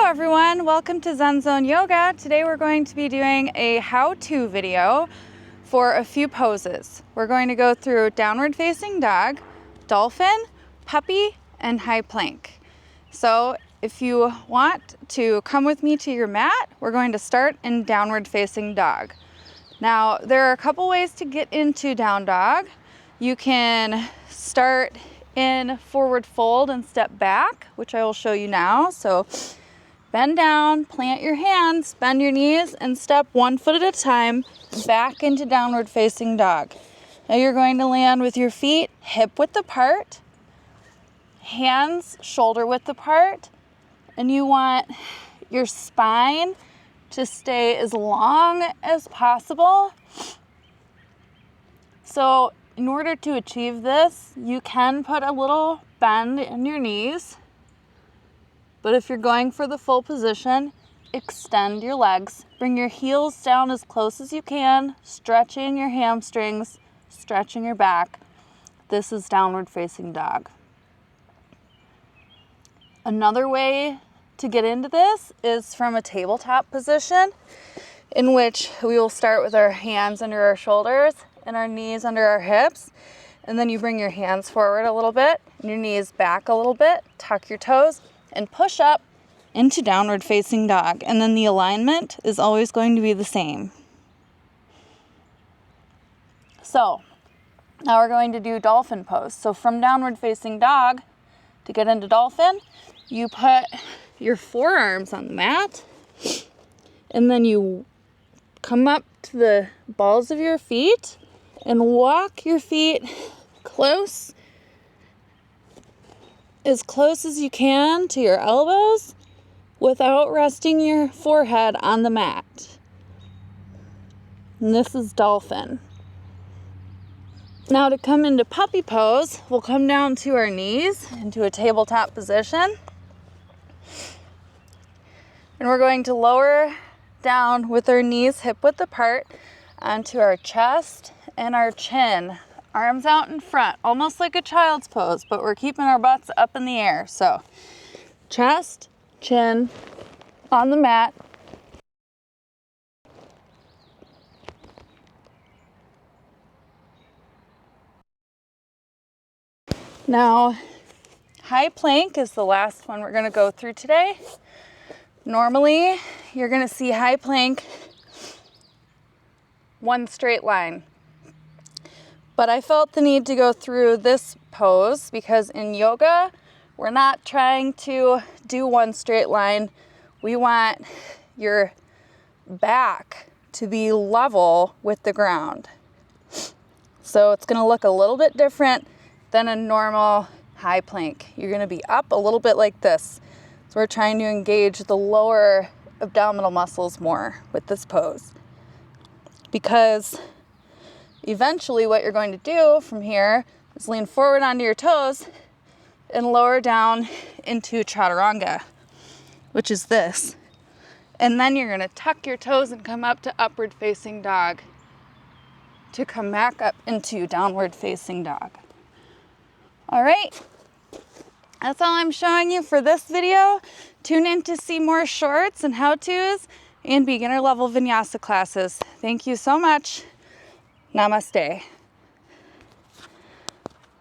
everyone, welcome to Zen Zone Yoga. Today we're going to be doing a how-to video for a few poses. We're going to go through downward facing dog, dolphin, puppy, and high plank. So if you want to come with me to your mat, we're going to start in downward facing dog. Now there are a couple ways to get into down dog. You can start in forward fold and step back, which I will show you now. So bend down, plant your hands, bend your knees, and step 1 foot at a time back into downward facing dog. Now you're going to land with your feet hip width apart, hands shoulder width apart, and you want your spine to stay as long as possible. So in order to achieve this, you can put a little bend in your knees. But if you're going for the full position, extend your legs. Bring your heels down as close as you can, stretching your hamstrings, stretching your back. This is downward facing dog. Another way to get into this is from a tabletop position, in which we will start with our hands under our shoulders and our knees under our hips. And then you bring your hands forward a little bit and your knees back a little bit, tuck your toes, and push up into downward facing dog. And then the alignment is always going to be the same. So now we're going to do dolphin pose. So from downward facing dog, to get into dolphin, you put your forearms on the mat, and then you come up to the balls of your feet and walk your feet as close as you can to your elbows without resting your forehead on the mat. And this is dolphin. Now to come into puppy pose, we'll come down to our knees into a tabletop position. And we're going to lower down with our knees hip width apart onto our chest and our chin. Arms out in front, almost like a child's pose, but we're keeping our butts up in the air. So chest, chin on the mat. Now, high plank is the last one we're going to go through today. Normally, you're going to see high plank one straight line. But I felt the need to go through this pose because in yoga, we're not trying to do one straight line. We want your back to be level with the ground. So it's going to look a little bit different than a normal high plank. You're going to be up a little bit like this. So we're trying to engage the lower abdominal muscles more with this pose. Because eventually what you're going to do from here is lean forward onto your toes and lower down into chaturanga, which is this. And then you're going to tuck your toes and come up to upward facing dog to come back up into downward facing dog. All right, that's all I'm showing you for this video. Tune in to see more shorts and how-tos and beginner level vinyasa classes. Thank you so much. Namaste.